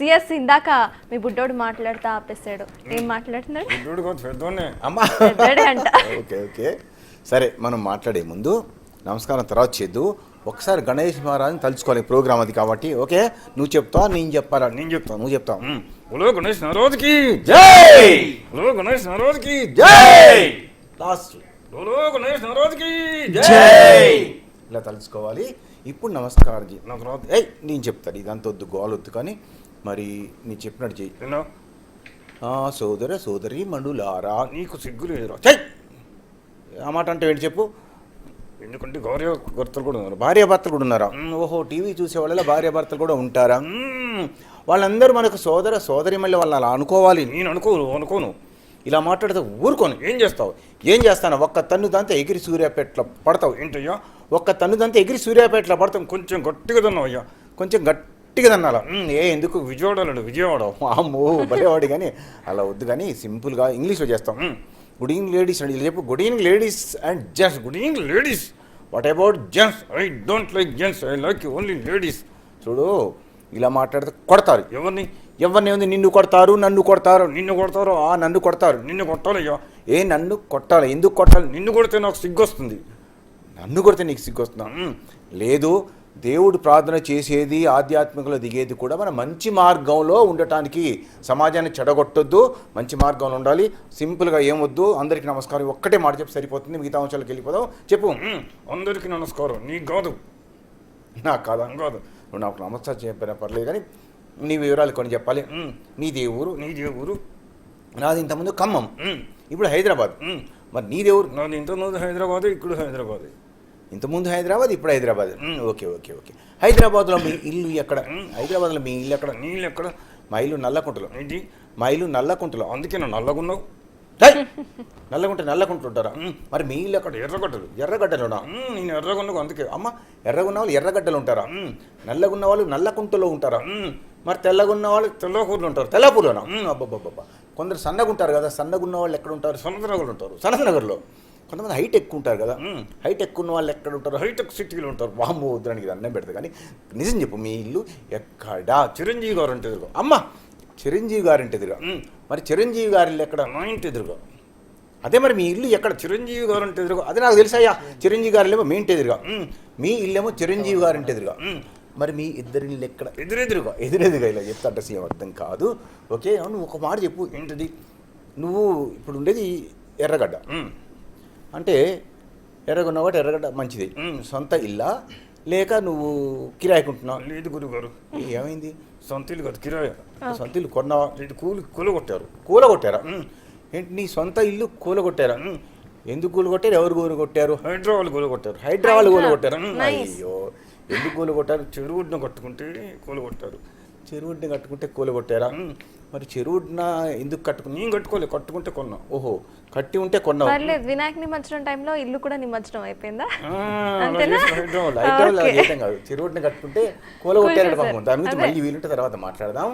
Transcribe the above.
CS ఇందాక మీ బుడ్డోడు మాట్లాడుతా ఆపేశాడు. ఏం మాట్లాడుతున్నాడు? పెద్దోడే అంట. ఓకే ఓకే సరే, మనం మాట్లాడే ముందు నమస్కారం తర్వాత చేద్దు. ఒకసారి గణేష్ మహారాజ్ని తలుచుకోవాలి, ప్రోగ్రామ్ అది కాబట్టి. ఓకే, నువ్వు చెప్తావా నేను చెప్పాలా? నేను చెప్తాను, నువ్వు చెప్తావు. బోలో గణేష్ మహారాజ్కి జై, బోలో గణేష్ మహారాజ్కి జై, లాస్ట్ బోలో గణేష్ మహారాజ్కి జై. ఇలా తలుచుకోవాలి. ఇప్పుడు నమస్కారం జీ. ఏయ్ నేను చెప్తాను, ఇదంతా వద్దు, గోలొద్దు, కానీ మరి నీ చెప్పినట్టు చెయ్యి. సోదర సోదరి మండులారా, నీకు సిగ్గు లేదురా. చెయ్. ఆ మాట అంటే ఏంటి చెప్పు? ఎందుకంటే భార్యాభర్తలు కూడా ఉన్నారు. భార్యాభర్తలు కూడా ఉన్నారా? ఓహో, టీవీ చూసే వాళ్ళ భార్యాభర్తలు కూడా ఉంటారా? వాళ్ళందరూ మనకు సోదర సోదరి మళ్ళీ వాళ్ళని అలా అనుకోవాలి. నేను అనుకోను. ఇలా మాట్లాడితే ఊరుకోను. ఏం చేస్తావు? ఏం చేస్తాను? ఒక్క తన్ను దాంతో ఎగిరి సూర్యాపేటలో పడతావు. ఏంటయ్యా? ఒక్క తన్ను దాంతో ఎగిరి సూర్యాపేటలో పడతాం. కొంచెం గట్టిగా తిన్నావు అయ్యా, కొంచెం గట్టిగా తన్నాలా? ఎందుకు విజయవాడ అమ్మో భలేవాడు. కానీ అలా వద్దు, కానీ సింపుల్గా ఇంగ్లీష్లో చేస్తాం. గుడ్ ఈవినింగ్ లేడీస్ అండి, ఇలా చెప్పు. Good evening ladies and gents. Good evening ladies. What about gents? I don't like gents, I like only ladies. చూడు, ఇలా మాట్లాడితే కొడతారు. ఎవరిని ఉంది? నిన్ను కొడతారు, నన్ను కొడతారు. నిన్ను కొడతారు? నన్ను కొడతారు. నిన్ను కొట్టాలయ్యా. నన్ను కొట్టాలి? ఎందుకు కొట్టాలి? నిన్ను కొడితే నాకు సిగ్గు వస్తుంది. నన్ను కొడితే నీకు సిగ్గు వస్తుందా? లేదు, దేవుడు ప్రార్థన చేసేది, ఆధ్యాత్మికలో దిగేది కూడా మన మంచి మార్గంలో ఉండటానికి. సమాజాన్ని చెడగొట్టొద్దు, మంచి మార్గంలో ఉండాలి. సింపుల్గా ఏమొద్దు, అందరికీ నమస్కారం ఒక్కటే మాట చెప్పి సరిపోతుంది, మిగతా అంశాలకు వెళ్ళిపోదాం. చెప్పు. అందరికీ నమస్కారం. నీకు కాదు. నాకు కాదా? కాదు. నువ్వు నాకు నమస్కారం చెప్పినా పర్లేదు, కానీ నీ వివరాలు కొన్ని చెప్పాలి. నీదే ఊరు? నాది ఇంతకుముందు ఖమ్మం, ఇప్పుడు హైదరాబాద్. మరి నీదే ఊరు? నాది ఇంతకుముందు హైదరాబాద్, ఇప్పుడు హైదరాబాద్. ఇంతకుముందు హైదరాబాద్, ఇప్పుడు హైదరాబాద్. ఓకే. హైదరాబాద్లో మీ ఇల్లు ఎక్కడ? హైదరాబాద్లో మీ ఇల్లు ఎక్కడ? నీళ్ళు ఎక్కడ? మా ఇల్లు నల్లకుంటలో. ఏంటి? మా ఇల్లు నల్లకుంటలో. అందుకే నువ్వు నల్లగున్నావు. నల్లకుంట ఉంటారా? మరి మీ ఇల్లు ఎక్కడ? ఎర్రగడ్డలోనా? నేను ఎర్రగున్నావు అందుకే. అమ్మ, ఎర్రగున్న వాళ్ళు ఎర్రగడ్డలు ఉంటారా? నల్లగున్న వాళ్ళు నల్లకుంటలో ఉంటారా? మరి తెల్లగున్న వాళ్ళు తెల్లకూరులో ఉంటారు. తెల్లపూర్లోనా? అబ్బబ్బబ్బా, కొందరు సన్నగుంటారు కదా, సన్నగున్న వాళ్ళు ఎక్కడ ఉంటారు? సనతనగర్లో ఉంటారు. సనతనగర్లో. కొంతమంది హైట్ ఎక్కువ ఉంటారు కదా, హైట్ ఎక్కువ ఉన్న వాళ్ళు ఎక్కడ ఉంటారు? హైటెక్ సిటీలో ఉంటారు. వామ్మో, వద్దానికి అన్నం పెడతా, కానీ నిజం చెప్పు, మీ ఇల్లు ఎక్కడా? చిరంజీవి గారు అంటే ఎదురుగా. అమ్మ, చిరంజీవి గారింటి ఎదురుగా. మరి చిరంజీవి గారి ఇల్లు ఎక్కడ? మా ఇంటి ఎదురుగా. అదే, మరి మీ ఇల్లు ఎక్కడ? చిరంజీవి గారు అంటే ఎదురుగా. అదే నాకు తెలుసయ్యా. చిరంజీవి గారి ఇల్లేమో మీ ఇంటి ఎదురుగా, మీ ఇల్లేమో చిరంజీవి గారింటి ఎదురుగా. మరి మీ ఇద్దరి ఇల్లు ఎక్కడ? ఎదురెదురుగా. ఇలా చెప్తా అంటే సీఎం అర్థం కాదు. ఓకే, నువ్వు ఒక మాట చెప్పు. ఏంటిది? నువ్వు ఇప్పుడు ఉండేది ఎర్రగడ్డ అంటే, ఎర్రగొన్న ఒకటి ఎర్రగడ్డ మంచిది. సొంత ఇల్లా లేక నువ్వు కిరాయికుంటున్నావు? లేదు గురుగారు. ఏమైంది? సొంత ఇల్లు కాదు, కిరాయి. సొంత ఇల్లు కొన్నావా? ఇది కూలగొట్టారు. కూలగొట్టారా? ఏంటి, నీ సొంత ఇల్లు కూలగొట్టారా? ఎందుకు కూలగొట్టారు? ఎవరు కూలగొట్టారు? హైదరాబాద్ కూలగొట్టారు. హైదరాబాద్ కూలగొట్టారు. అయ్యో, ఎందుకు కూలగొట్టారు? చెరువుడిని కట్టుకుంటే కూలగొట్టారు. చెరువుడిని కట్టుకుంటే కూలగొట్టారా? మరి చెరువుడిన ఎందుకు కట్టుకుని? నేను కట్టుకుంటే కొన్నా. ఓహో, కట్టి ఉంటే కొన్నావు. పర్లేదు, వినాయక నిమజ్జనం టైంలో ఇల్లు కూడా నిమజ్జనం అయిపోయిందా? హైదరాబాద్ కాదు, చెరువుడిని కట్టుకుంటే కూలగొట్టారు. దాని గురించి మళ్ళీ వీలుంటే తర్వాత మాట్లాడదాం.